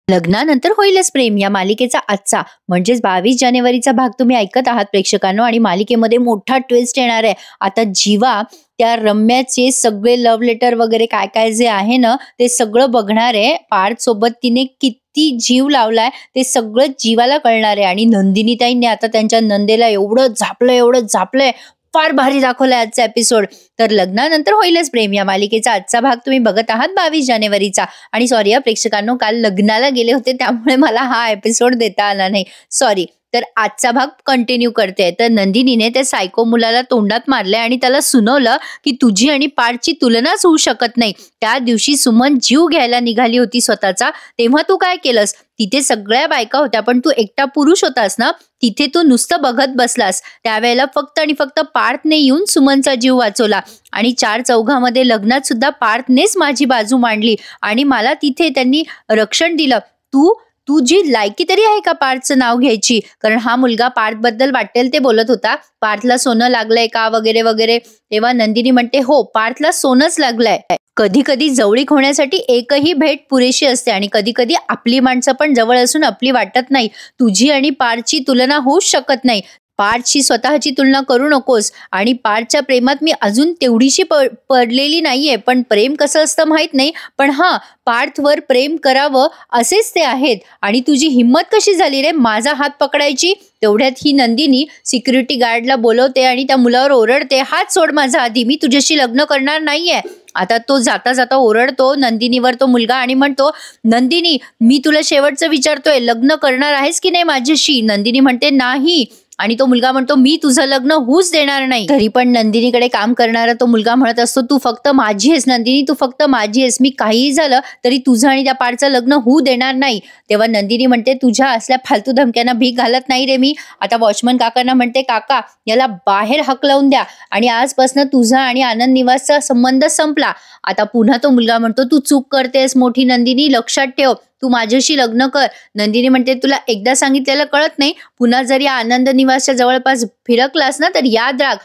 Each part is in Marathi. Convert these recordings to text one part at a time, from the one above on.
लग्नानंतर होईलच प्रेम या मालिकेचा आजचा म्हणजेच 22 जानेवारीचा भाग तुम्ही ऐकत आहात प्रेक्षकांनो. आणि मालिकेमध्ये मोठा ट्विस्ट येणार आहे. आता जीवा त्या रम्याचे सगळे लव्ह लेटर वगैरे काय काय जे आहे ना ते सगळं बघणार आहे. पार्थ सोबत तिने किती जीव लावलाय ते सगळं जीवाला कळणार आहे. आणि नंदिनीताईंनी आता त्यांच्या नंदेला एवढं झापलंय फार भारी दाखवलाय आजचा एपिसोड. तर लग्नानंतर होईलच प्रेम या मालिकेचा आजचा भाग तुम्ही बघत आहात 22 जानेवारीचा. आणि सॉरी या प्रेक्षकांनो, काल लग्नाला गेले होते त्यामुळे मला हा एपिसोड देता आला नाही, सॉरी. तर आजचा भाग कंटिन्यू करते. तर नंदिनीने त्या सायको मुलाला तोंडात मारले आणि त्याला सुनावलं की तुझी आणि पार्थची तुलनाच होऊ शकत नाही. त्या दिवशी सुमन जीव घ्यायला निघाली होती स्वतःचा, तेव्हा तू काय केलंस? तिथे सगळ्या बायका होत्या पण तू एकटा पुरुष होतास ना, तिथे तू नुसतं बघत बसलास. त्यावेळेला फक्त आणि फक्त पार्थने येऊन सुमनचा जीव वाचवला. आणि 4 चौघामध्ये लग्नात सुद्धा पार्थनेच माझी बाजू मांडली आणि मला तिथे त्यांनी रक्षण दिलं. तुझी लायकी तरी आहे का पार्थचं नाव घ्यायची? कारण हा मुलगा पार्थ बद्दल वाटेल ते बोलत होता. पार्थला सोनं लागलंय का वगैरे वगैरे. तेव्हा नंदिनी म्हणते हो, पार्थला सोनंच लागलंय. कधी कधी जवळीक होण्यासाठी एकही भेट पुरेशी असते आणि कधी कधी आपली माणसं पण जवळ असून आपली वाटत नाही. तुझी आणि पार्थची तुलना होऊच शकत नाही. पार्थशी स्वतःची तुलना करू नकोस. आणि पार्थच्या प्रेमात मी अजून तेवढीशी पडलेली नाहीये. पण प्रेम कसं असतं माहित नाही, पण हा पार्थवर प्रेम करावं असेच ते आहेत. आणि तुझी हिंमत कशी झाली रे माझा हात पकडायची? तेवढ्यात ही नंदिनी सिक्युरिटी गार्डला बोलवते आणि त्या मुलावर ओरडते, हात सोड माझा आधी, मी तुझ्याशी लग्न करणार नाहीये. आता तो जाता जाता ओरडतो नंदिनीवर तो मुलगा आणि म्हणतो, नंदिनी मी तुला शेवटचं विचारतोय, लग्न करणार आहेस की नाही माझ्याशी? नंदिनी म्हणते नाही. आणि तो मुलगा म्हणतो, मी तुझं लग्न होऊच देणार नाही. तरी पण नंदिनीकडे काम करणारा तो मुलगा म्हणत असतो, तू फक्त माझी आहेस नंदिनी, तू फक्त माझी आहेस. मी काहीही झालं तरी तुझं आणि त्या पार्थचं लग्न होऊ देणार नाही. तेव्हा नंदिनी म्हणते, तुझ्या असल्या फालतू धमक्यांना भीक घालत नाही रे मी. आता वॉचमन काकांना म्हणते, काका याला बाहेर हकलवून द्या आणि आजपासून तुझा आणि आनंद निवासचा संबंध संपला. आता पुन्हा तो मुलगा म्हणतो, तू चूक करतेस मोठी नंदिनी, लक्षात ठेव, तू माझ्याशी लग्न कर. नंदिनी म्हणते, तुला एकदा सांगितलेलं कळत नाही? पुन्हा जर या आनंद निवासच्या जवळपास फिरकलास ना तर याद राख,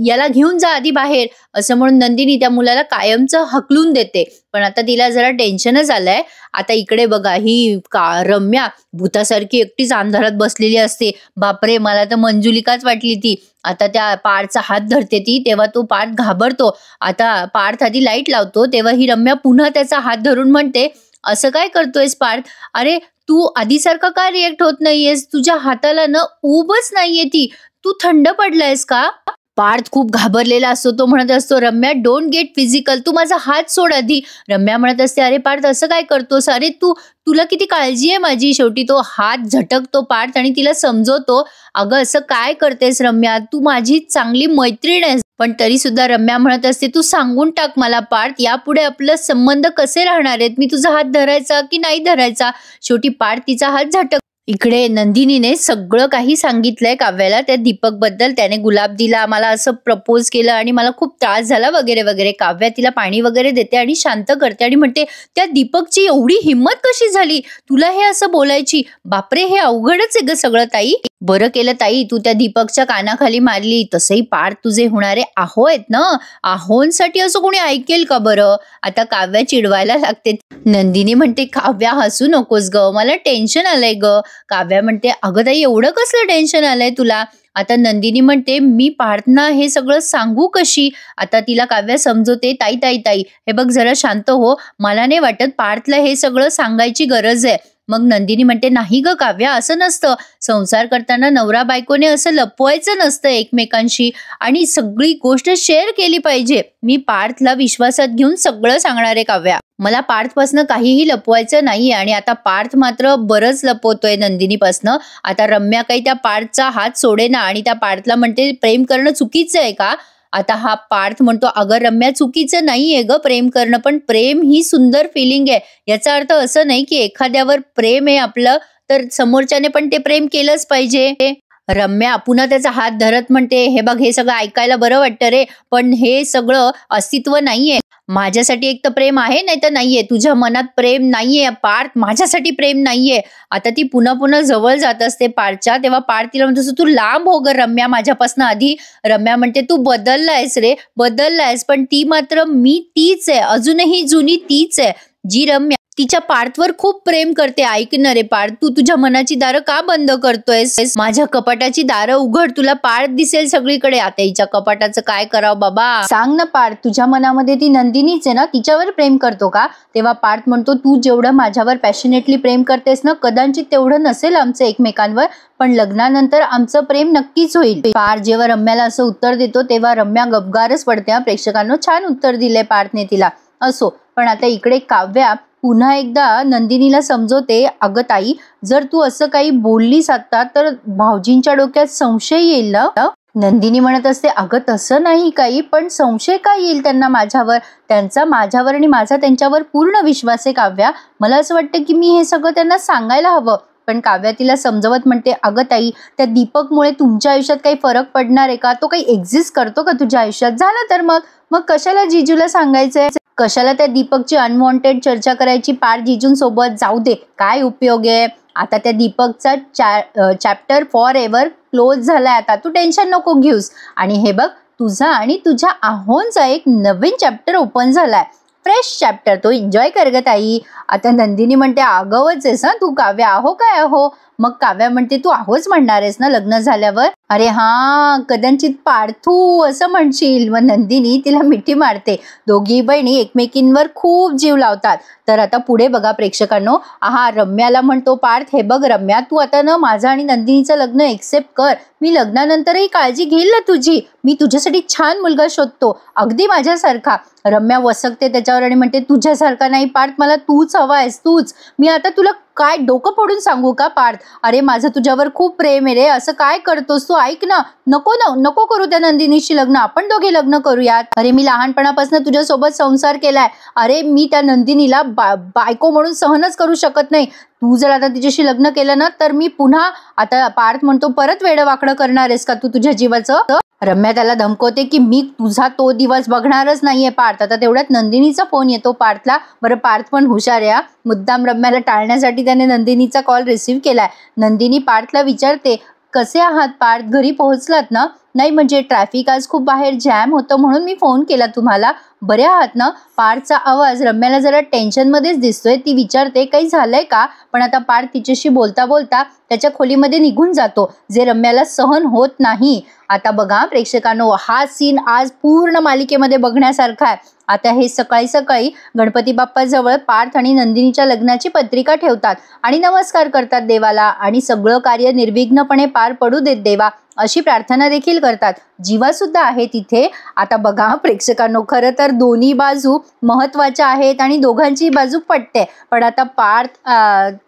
याला घेऊन जा आधी बाहेर. असं म्हणून नंदिनी त्या मुलाला कायमचं हकलून देते. पण आता तिला जरा टेन्शनच आलंय. आता इकडे बघा, ही रम्या भूतासारखी एकटीच अंधारात बसलेली असते. बापरे, मला तर मंजुलिकाच वाटली ती. आता त्या पार्थचा हात धरते ती, तेव्हा तो पार्थ घाबरतो. आता पार्थ आधी लाईट लावतो तेव्हा ही रम्या पुन्हा त्याचा हात धरून म्हणते, असं काय करतोयस पार्थ? अरे तू आधीसारखा का रिएक्ट होत नाहीयेस? तुझ्या हाताला ना ऊबच नाहीये ती, तू थंड पडलायस का? पार्थ खूप घाबरलेला असतो. तो म्हणत असतो, रम्या डोंट गेट फिजिकल, तू माझा हात सोड आधी. रम्या म्हणत असते, अरे पार्थ असं काय करतोस? अरे तुला किती काळजी आहे माझी. शेवटी तो हात झटकतो पार्थ आणि तिला समजवतो, अगं असं काय करतेस रम्या, तू माझी चांगली मैत्रीण आहेस. पण तरी सुद्धा रम्या म्हणत असते, तू सांगून टाक मला पार्थ, यापुढे आपलं संबंध कसे राहणार आहेत? मी तुझा हात धरायचा की नाही धरायचा? शेवटी पार्थ तिचा हात झटक. इकडे नंदिनीने सगळं काही सांगितलंय काव्याला त्या दीपक बद्दल. त्याने गुलाब दिला, मला असं प्रपोज केलं आणि मला खूप त्रास झाला वगैरे वगैरे. काव्या तिला पाणी वगैरे देते आणि शांत करते आणि म्हणते, त्या दीपकची एवढी हिंमत कशी झाली तुला हे असं बोलायची? बापरे, हे अवघडच आहे ग सगळं ताई. बरं केलं ताई तू त्या दीपकच्या कानाखाली मारली. तसंही पार्थ तुझे होणारे आहो आहेत ना, आहोंसाठी असं कोणी ऐकेल का बरं? आता काव्या चिडवायला लागते. नंदिनी म्हणते, काव्या हसू नकोस ग, मला टेन्शन आलंय ग. काव्या म्हणते, अगं ताई एवढं कसलं टेन्शन आलंय तुला? आता नंदिनी म्हणते, मी पार्थना हे सगळं सांगू कशी? आता तिला काव्या समजवते, ताई ताई ताई हे बघ जरा शांत हो, मला नाही वाटत पार्थला हे सगळं सांगायची गरज आहे. मग नंदिनी म्हणते, नाही ग काव्या, असं नसतं. संसार करताना नवरा बायकोने असं लपवायचं नसतं एकमेकांशी आणि सगळी गोष्ट शेअर केली पाहिजे. मी पार्थला विश्वासात घेऊन सगळं सांगणार आहे काव्या, मला पार्थपासनं काहीही लपवायचं नाही. आणि आता पार्थ मात्र बरंच लपवतोय नंदिनीपासनं. आता रम्या काही त्या पार्थचा हात सोडेना आणि त्या पार्थला म्हणते, प्रेम करणं चुकीचं आहे का? आता हा पार्थ म्हणतो, अगं रम्या चुकीचं नाहीये ग प्रेम करणं, पण प्रेम ही सुंदर फिलिंग आहे. याचा अर्थ असं नाही की एखाद्यावर प्रेम आहे आपलं तर समोरच्याने पण ते प्रेम केलंच पाहिजे. रम्या पुन्हा त्याचा हात धरत म्हणते, हे बघ हे सगळं ऐकायला बरं वाटतं रे, पण हे सगळं अस्तित्व नाहीये. माझ्यासाठी एक तर प्रेम आहे नाही तर नाहीये. तुझ्या मनात प्रेम नाहीये पार्थ, माझ्यासाठी प्रेम नाहीये. आता ती पुन्हा पुन्हा जवळ जात असते पार्थच्या. तेव्हा पार्थ तिला म्हणतो, तू लांब हो ग रम्या माझ्यापासून आधी. रम्या म्हणते, तू बदललायस रे, बदललायस, पण ती मात्र मी तीच आहे, अजूनही जुनी तीच आहे. जी रम्या तिच्या पार्थवर खूप प्रेम करते. ऐक ना रे पार्थ, तू तुझ्या मनाची दारं का बंद करतोयस? माझ्या कपाटाची दारं उघड, तुला पार्थ दिसेल सगळीकडे. आता हिच्या कपाटाचं काय करावं बाबा? सांग ना पार्थ, तुझ्या मनामध्ये ती नंदिनीच आहे ना, तिच्यावर प्रेम करतो का? तेव्हा पार्थ म्हणतो, तू जेवढं माझ्यावर पॅशनेटली प्रेम करतेस ना, कदाचित तेवढं नसेल आमचं एकमेकांवर, पण लग्नानंतर आमचं प्रेम नक्कीच होईल. पार्थ जेव्हा रम्याला असं उत्तर देतो तेव्हा रम्या गपगारच पडते. प्रेक्षकांनो, छान उत्तर दिलंय पार्थने तिला. असो, पण आता इकडे काव्या पुन्हा एकदा नंदिनीला समजवते, अगं ताई, जर तू असं काही बोललीस आता तर भाऊजींच्या डोक्यात संशय येईल ना. नंदिनी म्हणत असते, अगं तसं नाही काही, पण संशय काय येईल त्यांना माझ्यावर? त्यांचा माझ्यावर आणि माझा त्यांच्यावर पूर्ण विश्वास आहे काव्या. मला असं वाटतं की मी हे सगळं त्यांना सांगायला हवं. पण काव्या तिला समजवत म्हणते, अगं ताई, त्या दीपकमुळे तुमच्या आयुष्यात काही फरक पडणार आहे का? तो काही एक्झिस्ट करतो का तुझ्या आयुष्यात? झालं तर मग कशाला जीजूला सांगायचंय? कशाला त्या दीपकची अनवॉन्टेड चर्चा करायची? पार्थ जीजूंसोबत जाऊ दे, काय उपयोग आहे? आता त्या दीपकचा चॅप्टर फॉर एव्हर क्लोज झालाय. आता तू टेन्शन नको घेऊस. आणि हे बघ, तुझा आणि तुझ्या आहोंचा एक नवीन चॅप्टर ओपन झालाय, फ्रेश चॅप्टर. तो एन्जॉय कर ग ताई. आता नंदिनी म्हणते, आगावच आहेस तू काव्या. आहो काय आहो? मग काव्या म्हणते, तू आहोच म्हणणार आहेस ना लग्न झाल्यावर? अरे हा, कदाचित पार्थू असं म्हणशील. मग नंदिनी तिला मिठी मारते. दोघी बहिणी एकमेकींवर खूप जीव लावतात. तर आता पुढे बघा प्रेक्षकांनो, रम्याला म्हणतो पार्थ, हे बघ रम्या, तू आता ना माझं आणि नंदिनीचं लग्न एक्सेप्ट कर. मी लग्नानंतरही काळजी घेईल ना तुझी. मी तुझ्यासाठी छान मुलगा शोधतो, अगदी माझ्यासारखा. रम्या वसकते त्याच्यावर आणि म्हणते, तुझ्यासारखा नाही पार्थ, मला तूच हवा आहेस, तूच. मी आता तुला काय डोकं फोडून सांगू का पार्थ? अरे माझं तुझ्यावर खूप प्रेम आहे रे, असं काय करतोस तू? ऐक ना, नको करू त्या नंदिनीशी लग्न, आपण दोघे लग्न करूयात. अरे मी लहानपणापासून तुझ्यासोबत संसार केलाय. अरे मी त्या नंदिनीला बायको म्हणून सहनच करू शकत नाही. तू जर आता तिच्याशी लग्न केलं ना तर मी पुन्हा, आता पार्थ म्हणतो, परत वेडवाकडं करणार आहेस का तू तुझ्या जीवाचं? रम्या त्याला धमकवते की मी तुझा तो दिवस बघणारच नाहीये पार्थ. आता तेवढ्यात नंदिनीचा फोन येतो पार्थला. बरं, पार्थ पण हुशार आहे. मुद्दाम रम्याला टाळण्यासाठी त्याने नंदिनीचा कॉल रिसीव्ह केलाय. नंदिनी पार्थला विचारते, कसे आहात पार्थ, घरी पोहोचलात ना? नाही म्हणजे ट्रॅफिक आज खूप बाहेर जॅम होतं म्हणून मी फोन केला तुम्हाला. बरे आहात ना? पार्थचा आवाज रम्याला जरा टेन्शनमध्येच दिसतोय. ती विचारते, काही झालंय का? पण आता पार्थ तिच्याशी बोलता बोलता त्याच्या खोलीमध्ये निघून जातो, जे रम्याला सहन होत नाही. आता बघा प्रेक्षकांनो, हा सीन आज पूर्ण मालिकेमध्ये बघण्यासारखा आहे. आता हे सकाळी सकाळी गणपती बाप्पाजवळ पार्थ आणि नंदिनीच्या लग्नाची पत्रिका ठेवतात आणि नमस्कार करतात देवाला, आणि सगळं कार्य निर्विघ्नपणे पार पडू देत देवा, अशी प्रार्थना देखील करतात. जीवा सुद्धा आहे तिथे. आता बघा प्रेक्षकांनो, खरं तर दोन्ही बाजू महत्वाच्या आहेत आणि दोघांची बाजू पटते. पण आता पार्थ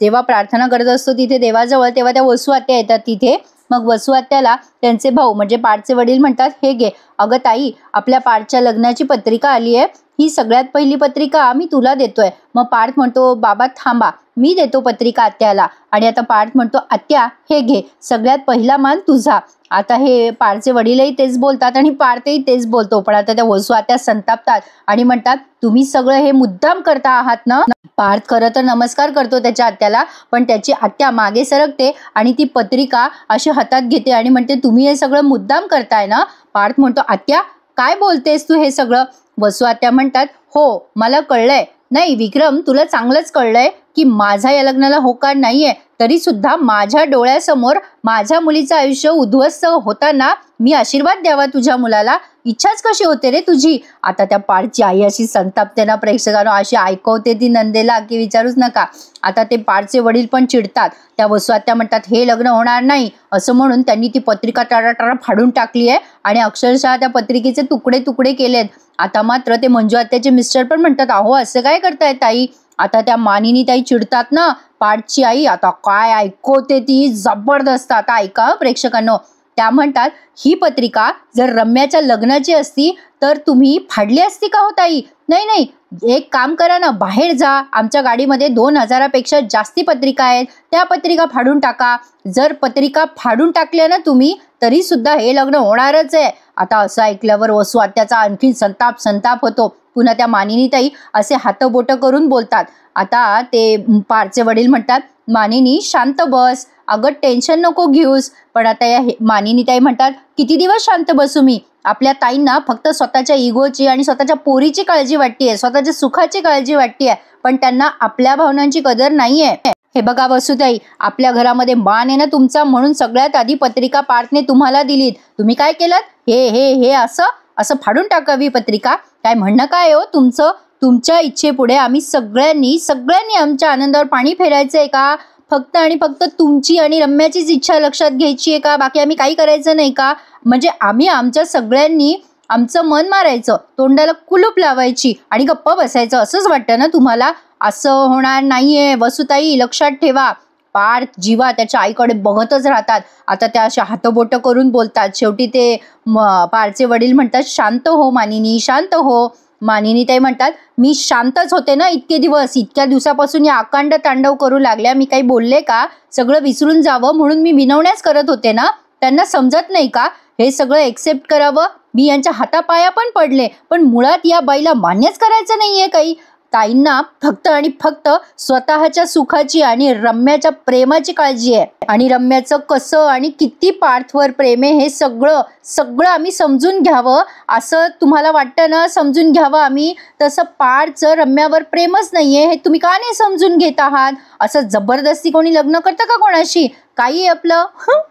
जेव्हा प्रार्थना करत असतो तिथे देवाजवळ, तेव्हा त्या वसू आत्या येतात तिथे. मग वसू आत्याला त्यांचे भाऊ म्हणजे पार्थचे वडील म्हणतात, हे घे, अगं ताई, आपल्या पार्थच्या लग्नाची पत्रिका आली आहे. ही सगळ्यात पहिली पत्रिका मी तुला देतोय. मग पार्थ म्हणतो, बाबा थांबा, मी देतो पत्रिका आत्याला. आणि आता पार्थ म्हणतो, आत्या हे घे, सगळ्यात पहिला मान तुझा. आता हे पार्थचे वडीलही तेच बोलतात आणि पार्थही तेच बोलतो. पण आता त्या वसू आत्या संतापतात आणि म्हणतात, तुम्ही सगळं हे मुद्दाम करता आहात ना? पार्थ खरं तर नमस्कार करतो त्याच्या आत्याला, पण त्याची आत्या मागे सरकते आणि ती पत्रिका अशी हातात घेते आणि म्हणते, तुम्ही हे सगळं मुद्दाम करताय ना? पार्थ म्हणतो, आत्या काय बोलतेस तू हे सगळं? वसू आत्या म्हणतात, हो मला कळलंय. नाही विक्रम, तुला चांगलंच कळलंय की माझा या लग्नाला होकार नाहीये, तरी सुद्धा माझ्या डोळ्यासमोर माझ्या मुलीचं आयुष्य उद्ध्वस्त होताना मी आशीर्वाद द्यावा तुझ्या मुलाला, इच्छाच कशी होते रे तुझी? आता त्या पार्थची आई अशी संतापते ना प्रेक्षकांनो, अशी ऐकवते ती नंदेला की विचारूच नका. आता ते पार्थचे वडील पण चिडतात. त्या वसू आत्या म्हणतात, हे लग्न होणार नाही असं म्हणून त्यांनी ती पत्रिका टाळाटाळा फाडून टाकली आहे आणि अक्षरशः त्या पत्रिकेचे तुकडे तुकडे केलेत. आता मात्र ते मंजू आत्याचे मिस्टर पण म्हणतात, अहो असं काय करताय ताई? आता त्या मानिनी ताई चिडतात ना पार्थची आई. आता काय ऐकवते ती जबरदस्त. आता ऐका प्रेक्षकांनो, त्या म्हणतात, ही पत्रिका जर रम्याच्या लग्नाची असती तर तुम्ही फाडली असती का हो ताई? नाही नाही, एक काम करा ना, बाहेर जा, आमच्या गाडीमध्ये 2000पेक्षा जास्ती पत्रिका आहेत, त्या पत्रिका फाडून टाका. जर पत्रिका फाडून टाकल्या ना तुम्ही तरी सुद्धा हे लग्न होणारच आहे. आता असं ऐकल्यावर वसू आत्याचा आणखी संताप होतो. पुन्हा त्या मानिनी ताई असे हातबोट करून बोलतात. आता ते पार्थचे वडील म्हणतात, मानिनी शांत बस, अगं टेन्शन नको घेऊस. पण आता या मानिनीताई म्हणतात, किती दिवस शांत बसू मी? आपल्या ताईंना फक्त स्वतःच्या इगोची आणि स्वतःच्या पोरीची काळजी वाटतेय, स्वतःच्या सुखाची काळजी वाटतेय, पण त्यांना आपल्या भावनांची कदर नाहीये. हे बघा वसुताई, आपल्या घरामध्ये मान आहे ना तुमचा, म्हणून सगळ्यात आधी पत्रिका पार्थने तुम्हाला दिलीत. तुम्ही काय केलं? हे हे हे असं असं फाडून टाकावी पत्रिका. काय म्हणणं काय हो तुमचं? तुमच्या इच्छेपुढे आम्ही सगळ्यांनी आमच्या आनंदावर पाणी फेरायचंय का? फक्त आणि फक्त तुमची आणि रम्याचीच इच्छा लक्षात घ्यायची आहे का? बाकी आम्ही काही करायचं नाही का? म्हणजे आम्ही आमच्या सगळ्यांनी आमचं मन मारायचं, तोंडाला कुलूप लावायची आणि गप्प बसायचं, असंच वाटतं ना तुम्हाला? असं होणार नाहीये वसुताई, लक्षात ठेवा. पार्थ, जीवा त्याच्या आईकडे बघतच राहतात. आता त्या अशा हातबोटं करून बोलतात. शेवटी ते पार्थचे वडील म्हणतात, शांत हो मानिनी, शांत हो. मानिनीताई म्हणतात, मी शांतच होते ना इतके दिवस. इतक्या दिवसापासून या अकांड तांडव करू लागल्या. मी काही बोलले का? सगळं विसरून जावं म्हणून मी विनवण्याच करत होते ना. त्यांना समजत नाही का हे सगळं एक्सेप्ट करावं? मी यांच्या हातापाया पण पडले, पण मुळात या बाईला मान्यच करायचं नाहीये काही. ताईंना फक्त आणि फक्त स्वतःच्या सुखाची आणि रम्याच्या प्रेमाची काळजी आहे. आणि रम्याचं कसं आणि किती पार्थवर प्रेम आहे हे सगळं आम्ही समजून घ्यावं असं तुम्हाला वाटतं ना? समजून घ्यावं आम्ही. तसं पार्थचं रम्यावर प्रेमच नाहीये हे तुम्ही का नाही समजून घेत आहात? असं जबरदस्ती कोणी लग्न करतं का कोणाशी? काही आपलं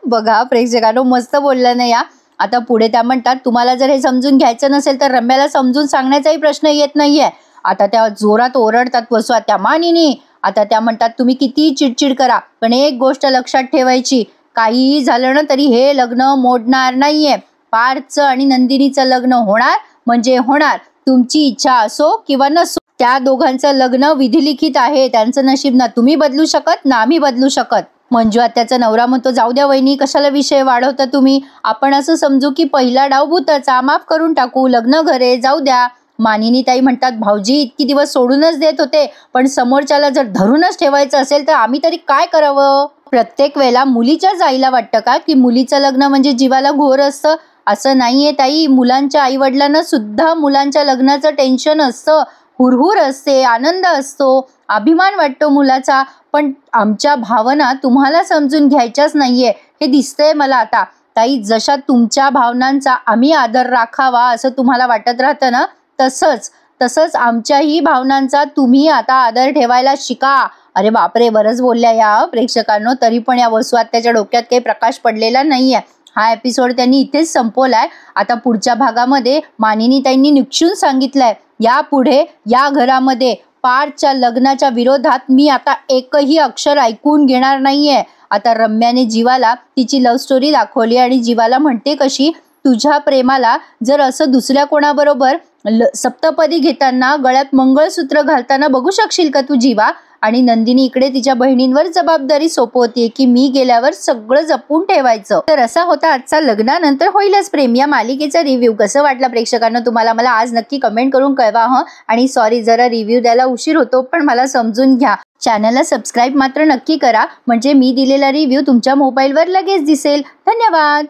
बघा प्रेक्षकांनो, मस्त बोललं ना या. आता पुढे त्या म्हणतात, तुम्हाला जर हे समजून घ्यायचं नसेल तर रम्याला समजून सांगण्याचाही प्रश्न येत नाहीये. आता त्या जोरात ओरडतात वसुआत्या, मानिनी. आता त्या म्हणतात, तुम्ही किती चिडचिड करा, पण एक गोष्ट लक्षात ठेवायची, काहीही झालं ना तरी हे लग्न मोडणार नाहीये. पार्थचं आणि नंदिनीचं लग्न होणार म्हणजे होणार. तुमची इच्छा असो किंवा नसो, त्या दोघांचं लग्न विधिलिखित आहे. त्यांचं नशीब ना तुम्ही बदलू शकत ना आम्ही बदलू शकत. मंजू आत्याचा नवरा म्हणतो, जाऊ द्या वहिनी, कशाला विषय वाढवता तुम्ही? आपण असं समजू की पहिला डाव भूताचा, माफ करून टाकू, लग्न घरे जाऊ द्या. मानिनीताई म्हणतात, भाऊजी इतकी दिवस सोडूनच देत होते, पण समोरच्याला जर धरूनच ठेवायचं असेल तर आम्ही तरी काय करावं? प्रत्येक वेळेला मुलीच्याच आईला वाटतं का की मुलीचं लग्न म्हणजे जीवाला घोर असतं? असं नाहीये ताई. मुलांच्या आई वडिलांना सुद्धा मुलांच्या लग्नाचं टेन्शन असतं, हुरहुर असते, आनंद असतो, अभिमान वाटतो मुलाचा. पण आमच्या भावना तुम्हाला समजून घ्यायच्याच नाहीये हे दिसतंय मला आता. ताई, जशा तुमच्या भावनांचा आम्ही आदर राखावा असं तुम्हाला वाटत राहतं ना, तसंच आमच्याही भावनांचा तुम्ही आता आदर ठेवायला शिका. अरे बापरे, बरंच बोलल्या या प्रेक्षकांनो. तरी पण या वसुआत्याच्या डोक्यात काही प्रकाश पडलेला नाहीये. हा एपिसोड त्यांनी इथेच संपवलाय. आता पुढच्या भागामध्ये मानिनीताईंनी निक्षून सांगितलंय, यापुढे या घरामध्ये पार्थच्या लग्नाच्या विरोधात मी आता एकही अक्षर ऐकून घेणार नाहीये. आता रम्याने जीवाला तिची लव्ह स्टोरी दाखवली आणि जीवाला म्हणते कशी, तुझ्या प्रेमाला जर असं दुसऱ्या कोणाबरोबर सप्तपदी घेताना गळ्यात मंगळसूत्र घालताना बघू शकशील का तू जीवा? आणि नंदिनी इकडे तिच्या बहिणींवर जबाबदारी सोपवते की मी गेल्यावर सगळं जपून ठेवायचं. तर असा होता आजचा लग्नानंतर होईलच प्रेम या मालिकेचा रिव्ह्यू. कसं वाटला प्रेक्षकांना तुम्हाला मला आज नक्की कमेंट करून कळवा हं. आणि सॉरी, जरा रिव्ह्यू द्यायला उशीर होतो, पण मला समजून घ्या. चॅनलला सबस्क्राईब मात्र नक्की करा, म्हणजे मी दिलेला रिव्ह्यू तुमच्या मोबाईलवर लगेच दिसेल. धन्यवाद.